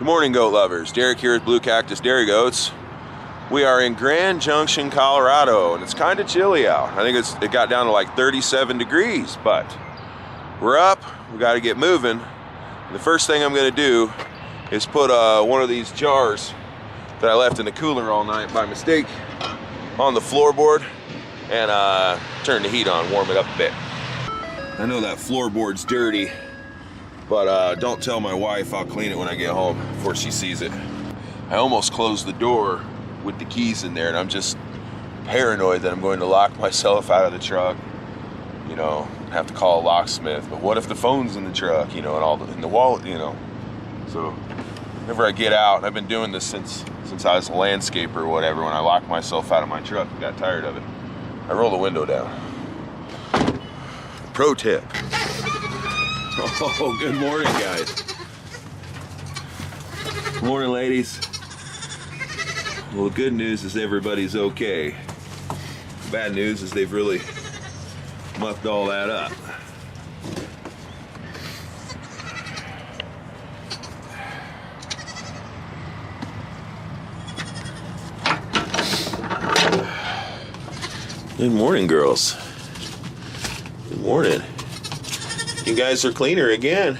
Good morning, goat lovers. Derek here with Blue Cactus Dairy Goats. We are in Grand Junction, Colorado, and it's kind of chilly out. I think it got down to like 37 degrees, but we're up. We got to get moving. The first thing I'm going to do is put one of these jars that I left in the cooler all night by mistake on the floorboard and turn the heat on, warm it up a bit. I know that floorboard's dirty, but don't tell my wife. I'll clean it when I get home before she sees it. I almost closed the door with the keys in there, and I'm just paranoid that I'm going to lock myself out of the truck, you know, have to call a locksmith. But what if the phone's in the truck, you know, and in the wallet, you know? So whenever I get out, and I've been doing this since I was a landscaper or whatever, when I locked myself out of my truck and got tired of it, I roll the window down. Pro tip. Oh, good morning, guys. Good morning, ladies. Well, the good news is everybody's okay. The bad news is they've really mucked all that up. Good morning, girls. Good morning. You guys are cleaner again.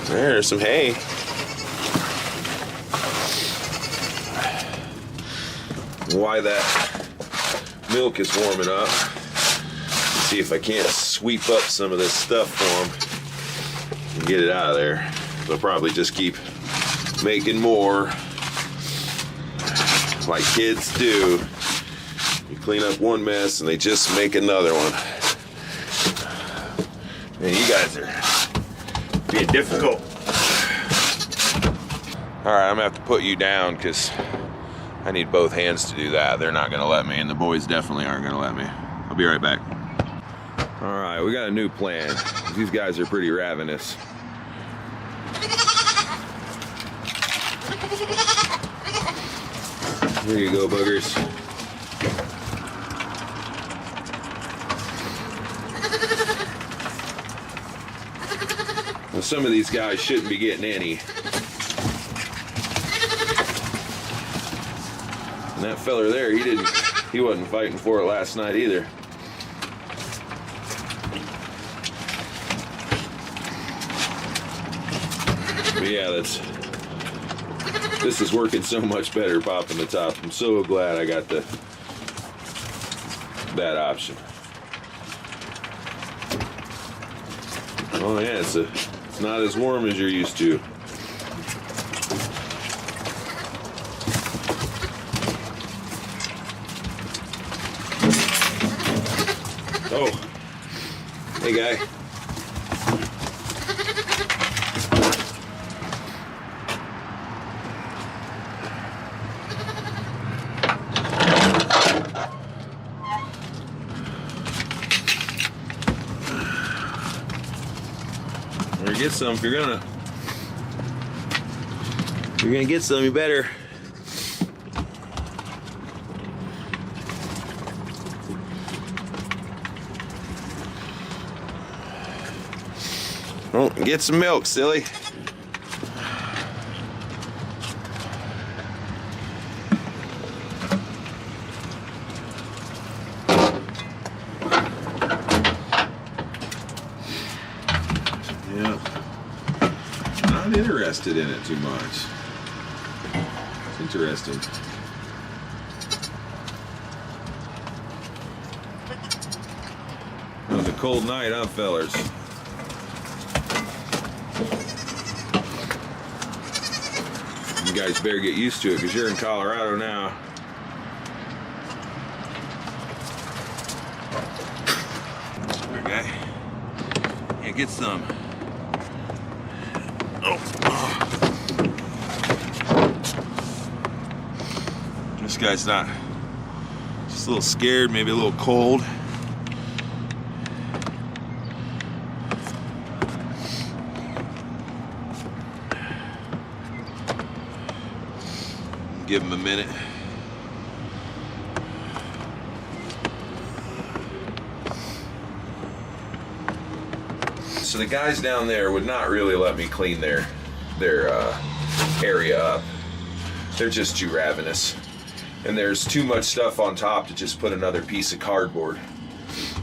There's some hay. Why that milk is warming up. Let's see if I can't sweep up some of this stuff for them and get it out of there. They'll probably just keep making more, like kids do. You clean up one mess and they just make another one. Man, you guys are being difficult. All right, I'm gonna have to put you down because I need both hands to do that. They're not gonna let me, and the boys definitely aren't gonna let me. I'll be right back. All right, we got a new plan. These guys are pretty ravenous. Here you go, boogers. Well, some of these guys shouldn't be getting any. And that feller there, he wasn't fighting for it last night either. But yeah, this is working so much better, popping the top. I'm so glad I got that option. Oh yeah, it's not as warm as you're used to. Oh, hey guy. Or get some if you're gonna get some, you better. Oh, get some milk, silly. Yeah. Not interested in it too much. It's interesting. It was a cold night, huh, fellers? You guys better get used to it because you're in Colorado now. Okay. Yeah, get some. Oh. This guy's not, just a little scared, maybe a little cold. Give him a minute. So the guys down there would not really let me clean their area up. They're just too ravenous. And there's too much stuff on top to just put another piece of cardboard.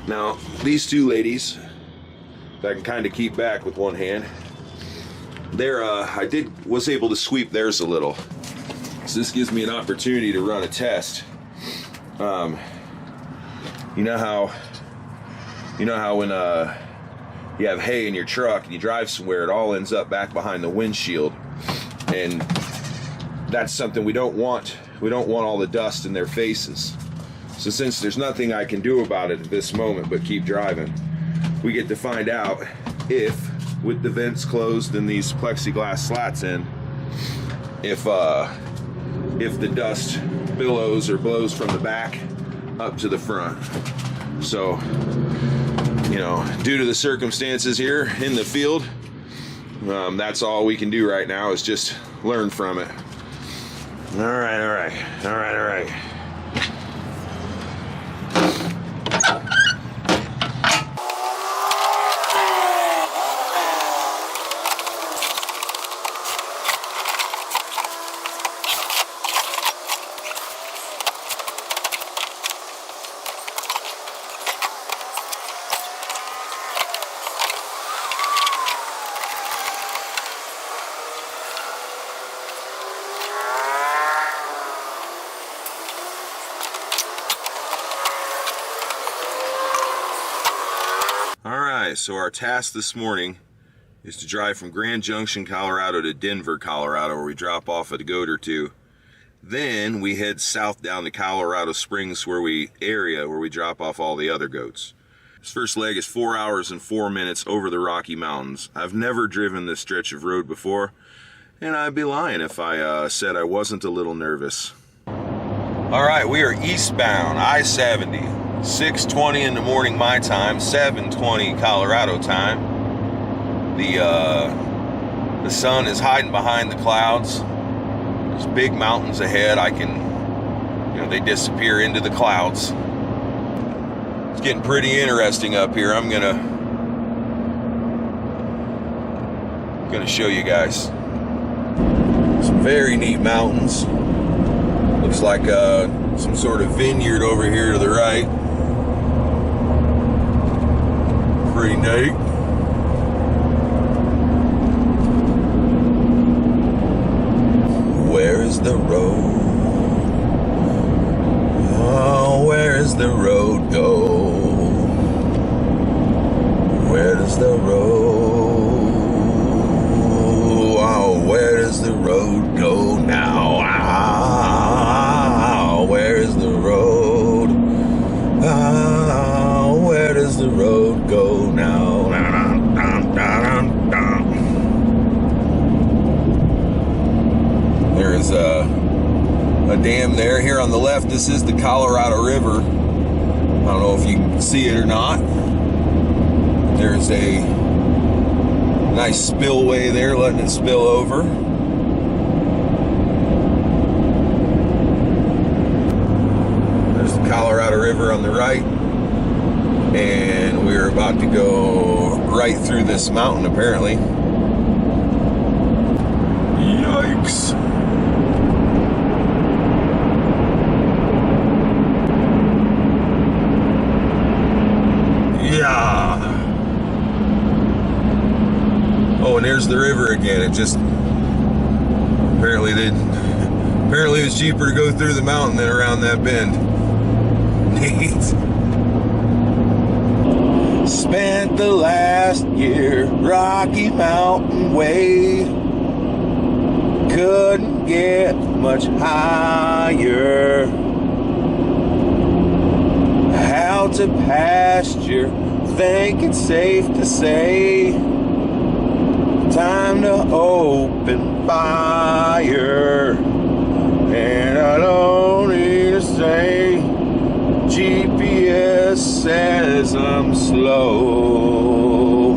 Now, these two ladies, that I can kind of keep back with one hand, I was able to sweep theirs a little. So this gives me an opportunity to run a test. You know how when you have hay in your truck and you drive somewhere, it all ends up back behind the windshield, and that's something we don't want. We don't want all the dust in their faces. So since there's nothing I can do about it at this moment but keep driving, we get to find out if, with the vents closed and these plexiglass slats in, if the dust billows or blows from the back up to the front. So, you know, due to the circumstances here in the field, that's all we can do right now is just learn from it. All right. So our task this morning is to drive from Grand Junction, Colorado to Denver, Colorado, where we drop off at a goat or two. Then we head south down to Colorado Springs where we drop off all the other goats. This first leg is 4 hours and 4 minutes over the Rocky Mountains. I've never driven this stretch of road before, and I'd be lying if I said I wasn't a little nervous. All right, we are eastbound, I-70. 6:20 in the morning my time, 7:20 Colorado time. The sun is hiding behind the clouds. There's big mountains ahead. They disappear into the clouds. It's getting pretty interesting up here. I'm gonna show you guys some very neat mountains. Looks like some sort of vineyard over here to the right. Pretty neat. Where is the road? Oh, where does the road go? Where does the road? Oh, where does the road go now? Ah, where is the road? Ah, where does the road go now? There is a dam there. Here on the left, this is the Colorado River. I don't know if you can see it or not. There's a nice spillway there, letting it spill over. There's the Colorado River on the right. And we're about to go right through this mountain, apparently. Yikes. Yeah. Oh, and there's the river again. It just apparently it's cheaper to go through the mountain than around that bend. Neat. Spent the last year Rocky Mountain way. Couldn't get much higher. Out to pasture, think it's safe to say. Time to open fire. And I don't need to say GPS says I'm slow,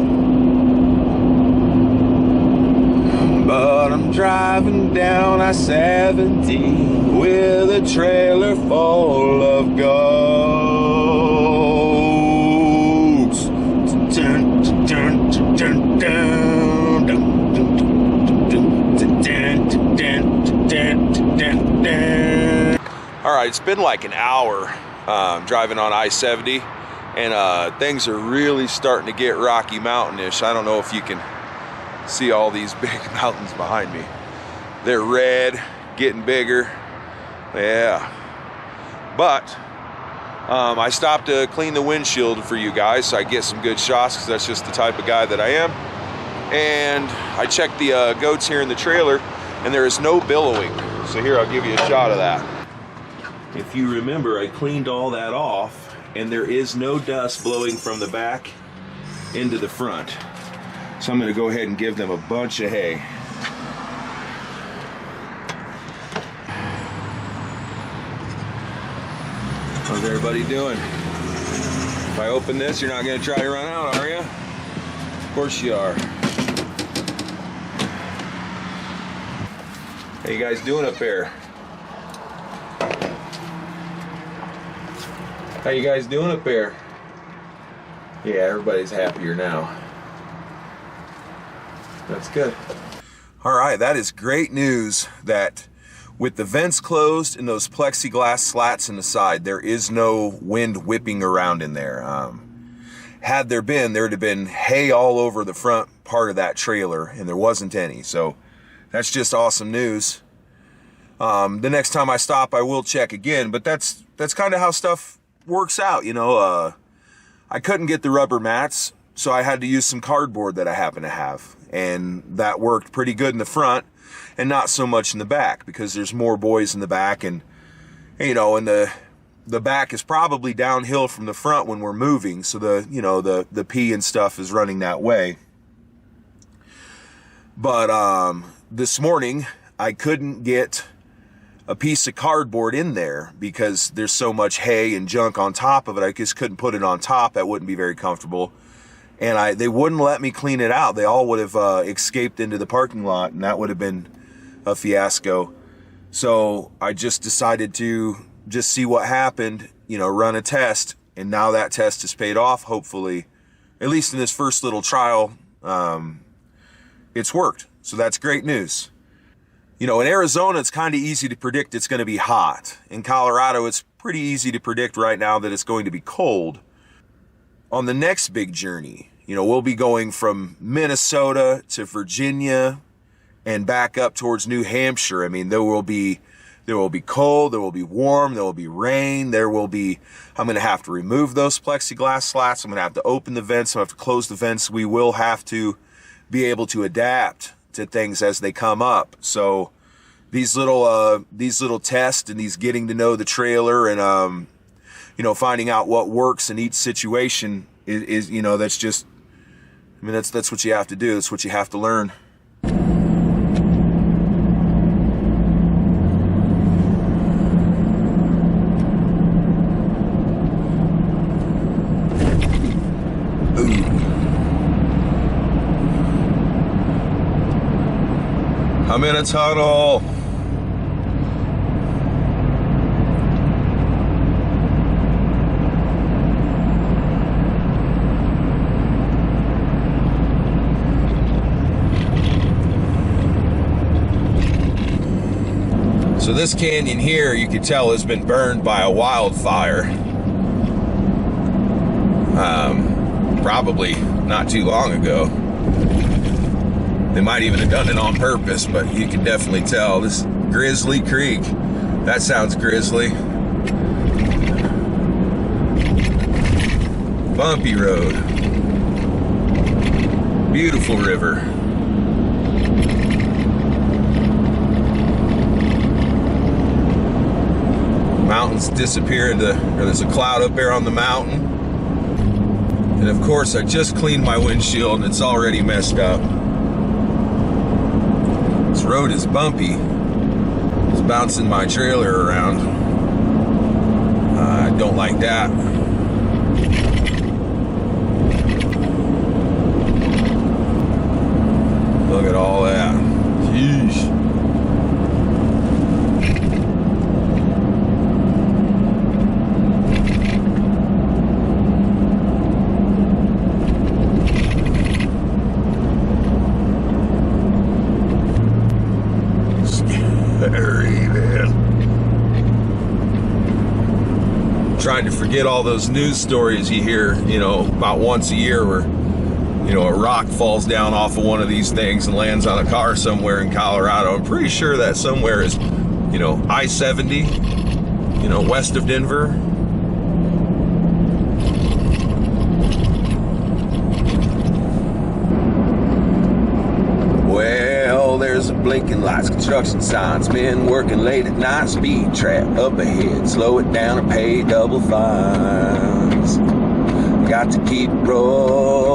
but I'm driving down I-70 with a trailer full of goats. it's been like an hour driving on I-70, and things are really starting to get Rocky Mountain-ish. I don't know if you can see all these big mountains behind me. They're red, getting bigger. Yeah. But I stopped to clean the windshield for you guys so I get some good shots, because that's just the type of guy that I am. And I checked the goats here in the trailer, and there is no billowing. So here, I'll give you a shot of that. If you remember, I cleaned all that off, and there is no dust blowing from the back into the front. So I'm going to go ahead and give them a bunch of hay. How's everybody doing? If I open this, you're not going to try to run out, are you? Of course you are. How you guys doing up there? How you guys doing up there? Yeah, everybody's happier now. That's good. All right, that is great news that with the vents closed and those plexiglass slats in the side, there is no wind whipping around in there. Had there been, there'd have been hay all over the front part of that trailer, and there wasn't any. So that's just awesome news. The next time I stop, I will check again, but that's kind of how stuff works out, you know. I couldn't get the rubber mats, so I had to use some cardboard that I happen to have, and that worked pretty good in the front and not so much in the back, because there's more boys in the back, and you know, and the back is probably downhill from the front when we're moving, so the pee and stuff is running that way. But this morning I couldn't get a piece of cardboard in there because there's so much hay and junk on top of it. I just couldn't put it on top. That wouldn't be very comfortable. And they wouldn't let me clean it out. They all would have escaped into the parking lot, and that would have been a fiasco. So I just decided to just see what happened, you know, run a test. And now that test has paid off, hopefully. At least in this first little trial, it's worked. So that's great news. You know, in Arizona, it's kind of easy to predict it's going to be hot. In Colorado, it's pretty easy to predict right now that it's going to be cold. On the next big journey, you know, we'll be going from Minnesota to Virginia and back up towards New Hampshire. I mean, there will be cold, there will be warm, there will be rain, I'm going to have to remove those plexiglass slats. I'm going to have to open the vents. I'm going to have to close the vents. We will have to be able to adapt to things as they come up. So these little tests and these getting to know the trailer and, you know, finding out what works in each situation is you know, that's just, I mean, that's what you have to do. That's what you have to learn. Ooh. I'm in a tunnel. So this canyon here, you can tell, has been burned by a wildfire. Probably not too long ago. They might even have done it on purpose, but you can definitely tell. This Grizzly Creek, that sounds grisly. Bumpy road. Beautiful river. Mountains disappear or there's a cloud up there on the mountain. And of course, I just cleaned my windshield and it's already messed up. This road is bumpy. It's bouncing my trailer around. I don't like that. Look at all that. Jeez. Scary, man. trying to forget all those news stories you hear, you know, about once a year where, you know, a rock falls down off of one of these things and lands on a car somewhere in Colorado. I'm pretty sure that somewhere is, you know, I-70, you know, west of Denver. Well, there's a blinking lights, construction signs, men working late at night, speed trap up ahead, slow it down and pay double fines. Got to keep rolling,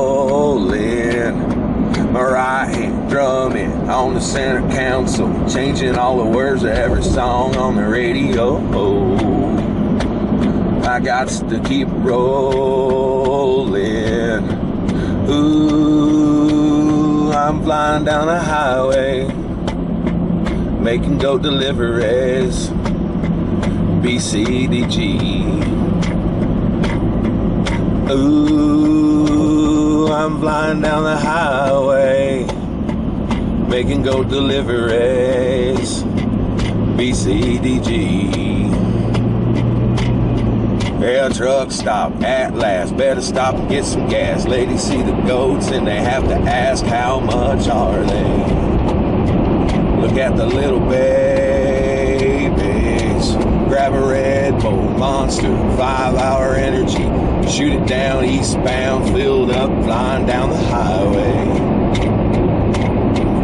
my right hand drumming on the center console, changing all the words of every song on the radio. I got to keep rolling. Ooh, I'm flying down the highway, making go deliveries, BCDG. Ooh, I'm flying down the highway, making go deliveries, BCDG. Yeah, truck stop at last, better stop and get some gas. Ladies see the goats and they have to ask how much are they. Look at the little babies, grab a Red Bull Monster, 5-hour energy, shoot it down eastbound, filled up, flying down the highway.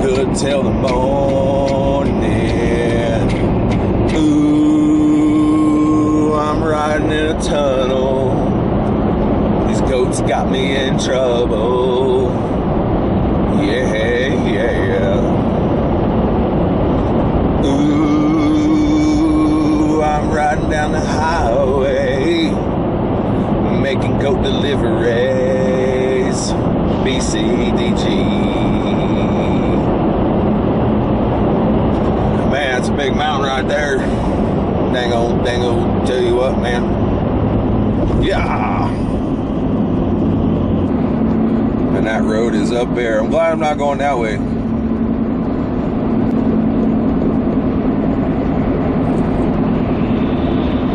Good till the morning. Ooh, I'm riding in a tunnel. These goats got me in trouble. Yeah, yeah. Ooh, I'm riding down the highway, making goat deliveries, BCDG. Man, it's a big mountain right there. Dango, tell you what, man. Yeah. And that road is up there. I'm glad I'm not going that way.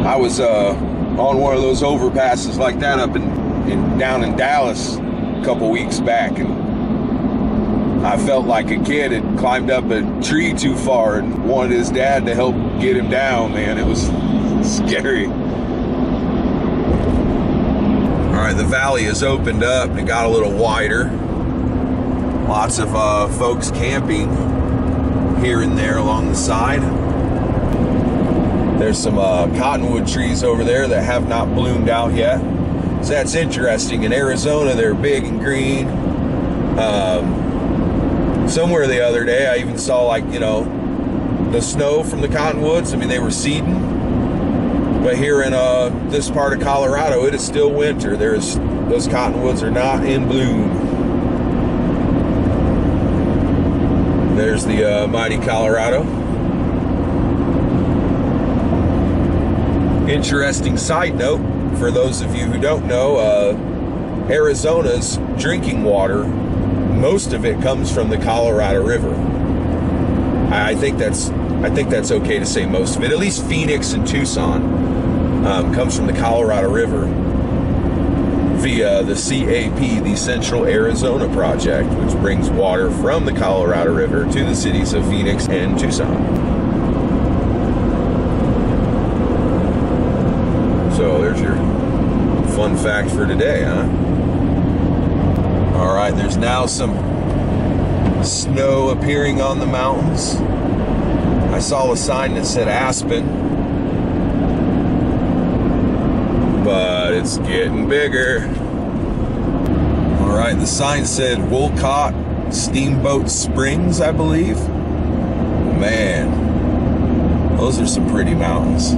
I was on one of those overpasses like that up down in Dallas a couple weeks back, and I felt like a kid had climbed up a tree too far and wanted his dad to help get him down, man. It was scary. All right, the valley has opened up and it got a little wider. Lots of folks camping here and there along the side. There's some cottonwood trees over there that have not bloomed out yet. So that's interesting. In Arizona, they're big and green. Somewhere the other day, I even saw, like, you know, the snow from the cottonwoods. I mean, they were seeding. But here in this part of Colorado, it is still winter. Those cottonwoods are not in bloom. There's the mighty Colorado. Interesting side note, for those of you who don't know, Arizona's drinking water, most of it comes from the Colorado River. I think that's okay to say most of it. At least Phoenix and Tucson comes from the Colorado River via the CAP, the Central Arizona Project, which brings water from the Colorado River to the cities of Phoenix and Tucson. So there's your fun fact for today, huh? All right, there's now some snow appearing on the mountains. I saw a sign that said Aspen, but it's getting bigger. All right, the sign said Wolcott Steamboat Springs, I believe. Man, those are some pretty mountains.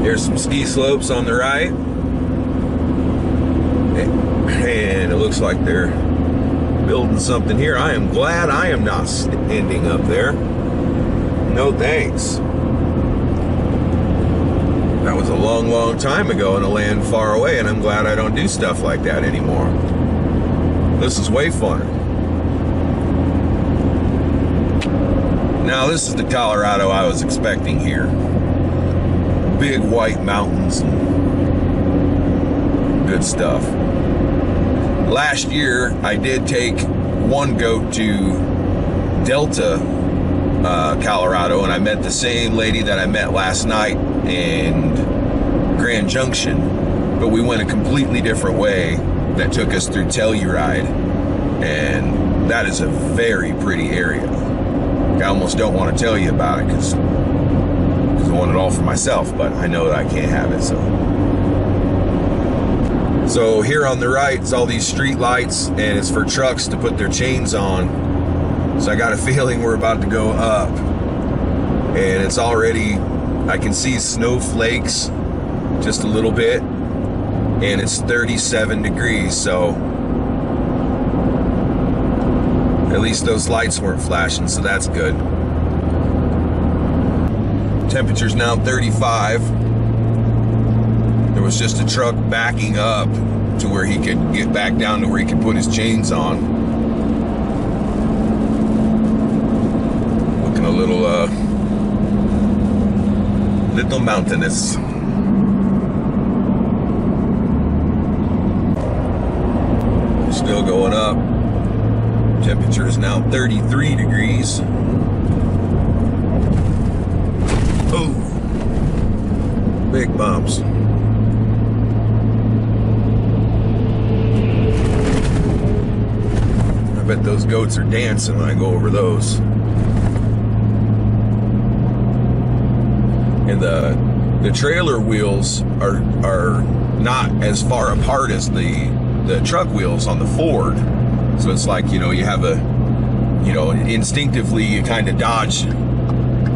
There's some ski slopes on the right, and it looks like they're building something here. I am glad I am not ending up there. No thanks. That was a long, long time ago in a land far away, and I'm glad I don't do stuff like that anymore. This is way funner. Now, this is the Colorado I was expecting here. Big white mountains and good stuff. Last year, I did take one goat to Delta, Colorado, and I met the same lady that I met last night in Grand Junction, but we went a completely different way that took us through Telluride, and that is a very pretty area. I almost don't want to tell you about it because I want it all for myself, but I know that I can't have it. So here on the right is all these street lights, and it's for trucks to put their chains on. So I got a feeling we're about to go up, and it's already, I can see snowflakes just a little bit, and it's 37 degrees, so at least those lights weren't flashing, so that's good. Temperature's now 35. There was just a truck backing up to where he could get back down to where he could put his chains on. Looking a little mountainous. Still going up. Temperature is now 33 degrees. Oh, big bumps. I bet those goats are dancing when I go over those. And the trailer wheels are not as far apart as the truck wheels on the Ford. So it's like, you know, you have instinctively you kind of dodge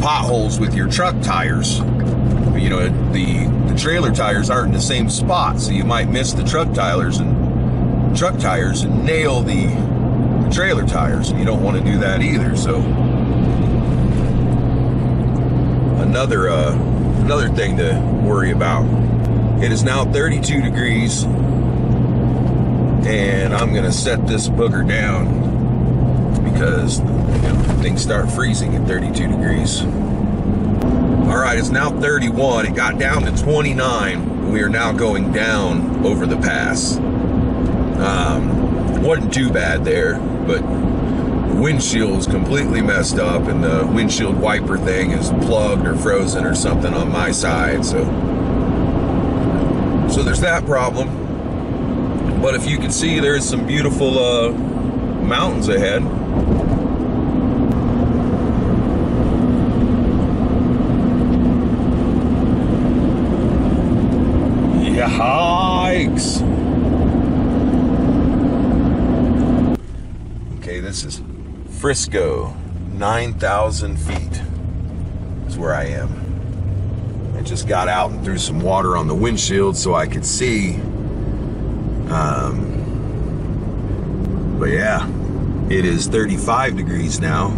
potholes with your truck tires. You know, the trailer tires aren't in the same spot, so you might miss the truck tires and nail the trailer tires, and you don't want to do that either. So another thing to worry about. It is now 32 degrees, and I'm gonna set this booger down because things start freezing at 32 degrees. All right, it's now 31. It got down to 29. We are now going down over the pass. Wasn't too bad there, but the windshield is completely messed up, and the windshield wiper thing is plugged or frozen or something on my side. So there's that problem. But if you can see, there's some beautiful mountains ahead. Yikes! Okay, this is Frisco, 9,000 feet is where I am. I just got out and threw some water on the windshield so I could see. But yeah, it is 35 degrees now. I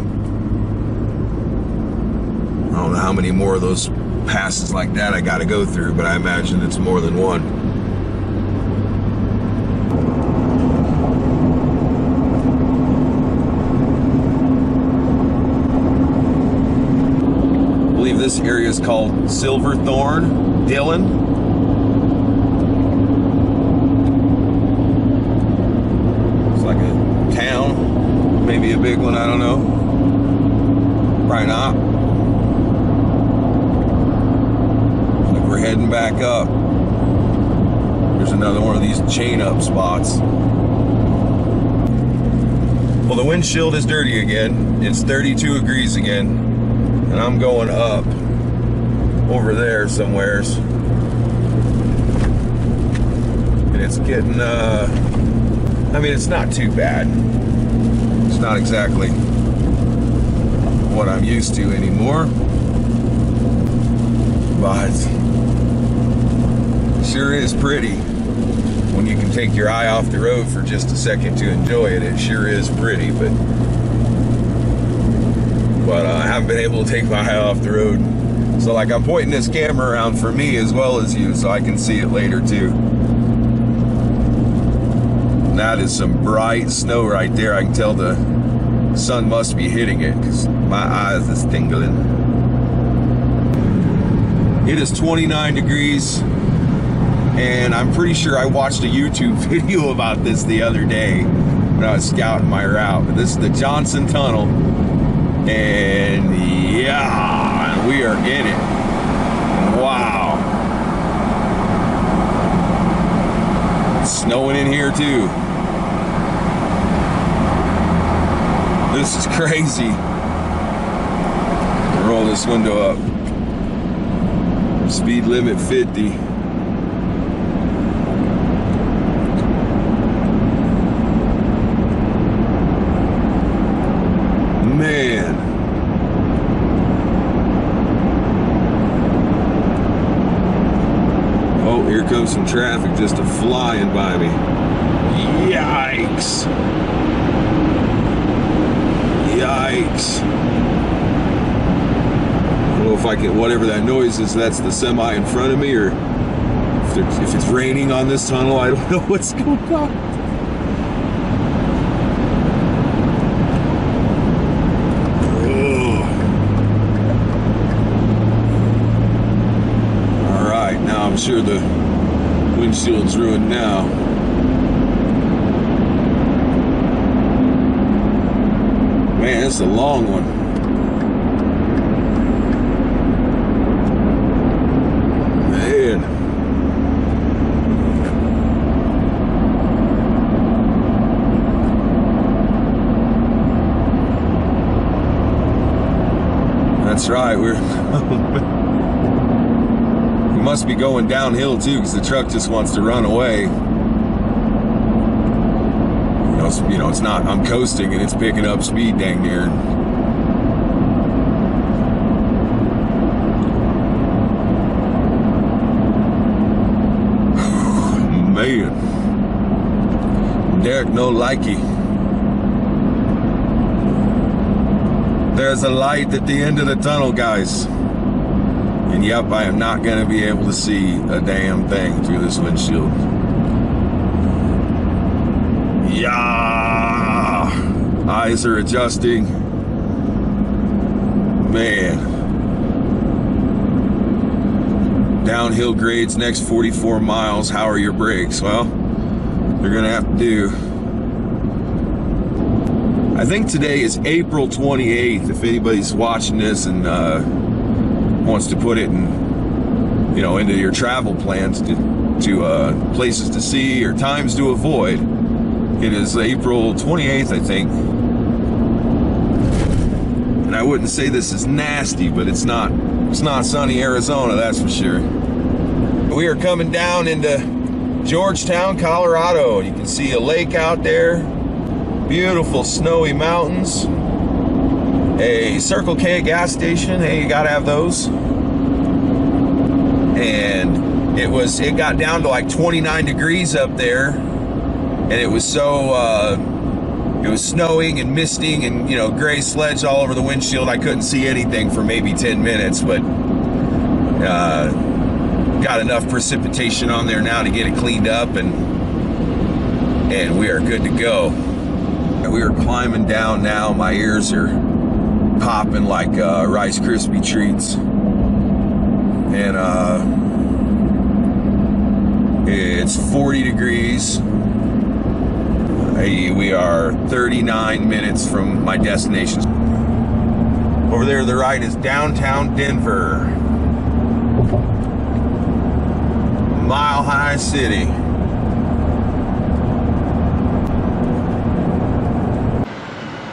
don't know how many more of those passes like that I got to go through, but I imagine it's more than one. I believe this area is called Silverthorne, Dillon. Maybe a big one, I don't know. Probably not. Looks like we're heading back up. There's another one of these chain up spots. Well, the windshield is dirty again. It's 32 degrees again. And I'm going up over there somewheres. And it's getting, I mean, it's not too bad. It's not exactly what I'm used to anymore, but it sure is pretty when you can take your eye off the road for just a second to enjoy it. It sure is pretty, but but I haven't been able to take my eye off the road. So like I'm pointing this camera around for me as well as you, so I can see it later too. And that is some bright snow right there. I can tell the sun must be hitting it because my eyes is tingling. It is 29 degrees, and I'm pretty sure I watched a YouTube video about this the other day when I was scouting my route. But this is the Johnson Tunnel, and yeah, we are in it. Wow. It's snowing in here too. This is crazy. Roll this window up. Speed limit 50. Man. Oh, here comes some traffic just flying by me. Yikes. Yikes. I don't know if I can, whatever that noise is, that's the semi in front of me, or if it's raining on this tunnel, I don't know what's going on. All right, now I'm sure the windshield's ruined now. Man, it's a long one. Man. That's right, we must be going downhill too, because the truck just wants to run away. You know, it's not, I'm coasting and it's picking up speed dang near. Man. Derek no likey. There's a light at the end of the tunnel, guys. And yep, I am not going to be able to see a damn thing through this windshield. Yeah, eyes are adjusting. Man. Downhill grades next 44 miles. How are your brakes? Well, they're gonna have to do. I think today is April 28th. If anybody's watching this and wants to put it in, you know, into your travel plans to places to see or times to avoid. It is April 28th, I think. And I wouldn't say this is nasty, but it's not sunny Arizona, that's for sure. We are coming down into Georgetown, Colorado. You can see a lake out there. Beautiful snowy mountains. A Circle K gas station. Hey, you gotta have those. And it got down to like 29 degrees up there. And it was so, it was snowing and misting and, you know, gray sludge all over the windshield. I couldn't see anything for maybe 10 minutes, but got enough precipitation on there now to get it cleaned up, and we are good to go. We are climbing down now. My ears are popping like Rice Krispie treats. And it's 40 degrees. We are 39 minutes from my destination. Over there to the right is downtown Denver. Mile High City.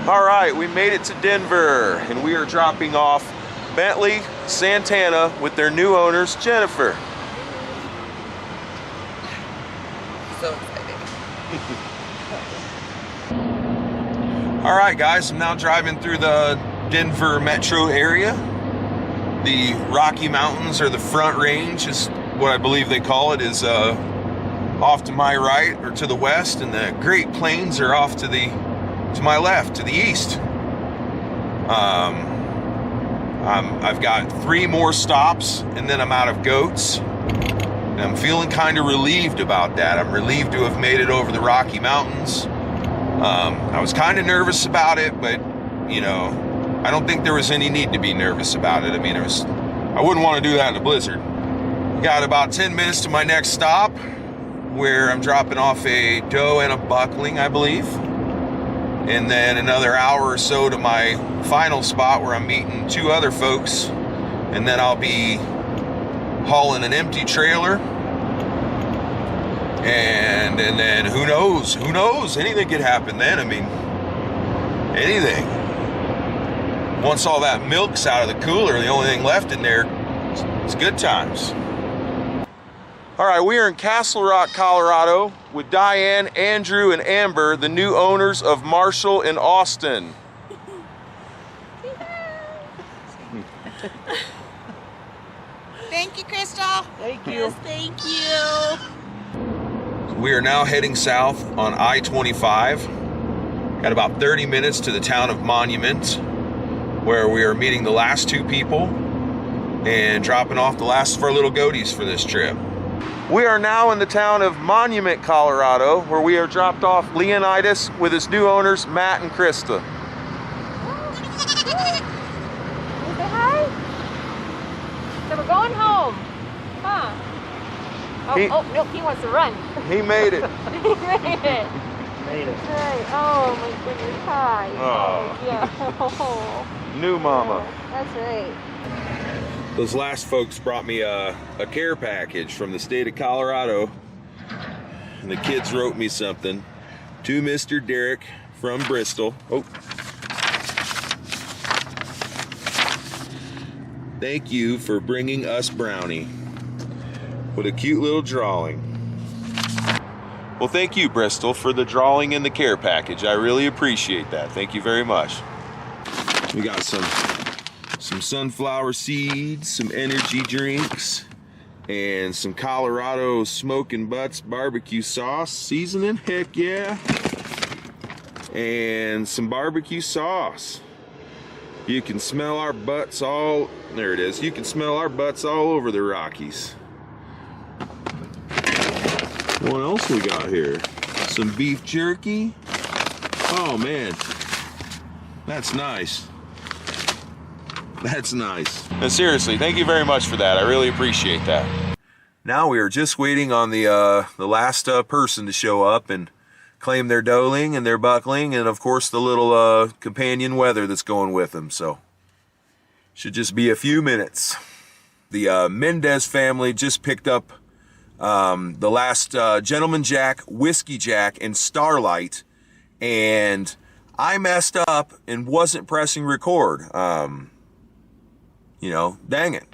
All right, we made it to Denver, and we are dropping off Bentley Santana with their new owners, Jennifer. So excited. All right, guys, I'm now driving through the Denver metro area. The Rocky Mountains, or the Front Range is what I believe they call it, is off to my right, or to the west, and the Great Plains are off to my left, to the east. I've got 3 more stops and then I'm out of goats. And I'm feeling kind of relieved about that. I'm relieved to have made it over the Rocky Mountains. I was kind of nervous about it, but you know, I don't think there was any need to be nervous about it. I mean, I wouldn't want to do that in a blizzard. Got about 10 minutes to my next stop, where I'm dropping off a doe and a buckling, I believe. And then another hour or so to my final spot where I'm meeting 2 other folks. And then I'll be hauling an empty trailer. And then who knows, anything could happen then. I mean, anything. Once all that milk's out of the cooler, the only thing left in there is good times. All right, we are in Castle Rock, Colorado with Diane, Andrew, and Amber, the new owners of Marshall and Austin. Thank you, Crystal. Thank you. Yes, thank you. We are now heading south on I-25. Got about 30 minutes to the town of Monument, where we are meeting the last 2 people and dropping off the last of our little goaties for this trip. We are now in the town of Monument, Colorado, where we are dropped off Leonidas with his new owners, Matt and Krista. Say hi. So we're going home. Huh? Oh, nope, he wants to run. He made it. He made it. Made it. Right. Oh my goodness. Hi. Oh. Yeah. Oh. New mama. That's right. Those last folks brought me a care package from the state of Colorado. And the kids wrote me something. To Mr. Derek from Bristol. Oh. Thank you for bringing us Brownie. With a cute little drawing. Well, thank you, Bristol, for the drawing and the care package. I really appreciate that. Thank you very much. We got some sunflower seeds, some energy drinks, and some Colorado Smokin' Butts barbecue sauce seasoning. Heck yeah. And some barbecue sauce. You can smell our butts all, there it is. You can smell our butts all over the Rockies. What else we got here? Some beef jerky. Oh man, that's nice. That's nice. And seriously, thank you very much for that. I really appreciate that. Now we are just waiting on the last person to show up and claim their doeling and their buckling, and of course the little companion wether that's going with them. So should just be a few minutes. The Mendez family just picked up the last Gentleman Jack, Whiskey Jack, and Starlight, and I messed up and wasn't pressing record. You know, dang it.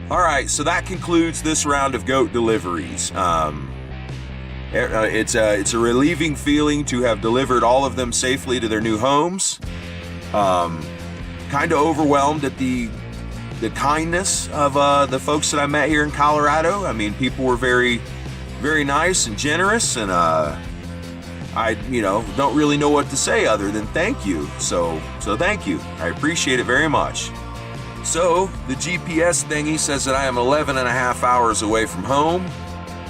All right, so that concludes this round of goat deliveries. It's a relieving feeling to have delivered all of them safely to their new homes. Kind of overwhelmed at the kindness of the folks that I met here in Colorado. I mean, people were very, very nice and generous, and I, don't really know what to say other than thank you. So thank you. I appreciate it very much. So the GPS thingy says that I am 11 and a half hours away from home.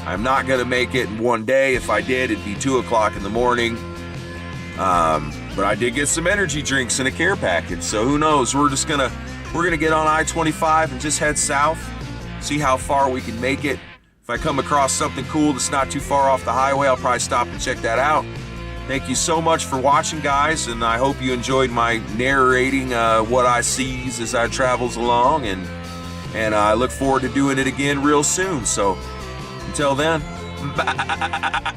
I'm not going to make it in one day. If I did, it'd be 2 o'clock in the morning. But I did get some energy drinks and a care package. So who knows? We're gonna get on I-25 and just head south, see how far we can make it. If I come across something cool that's not too far off the highway, I'll probably stop and check that out. Thank you so much for watching, guys, and I hope you enjoyed my narrating what I sees as I travels along, and I look forward to doing it again real soon. So until then, bye.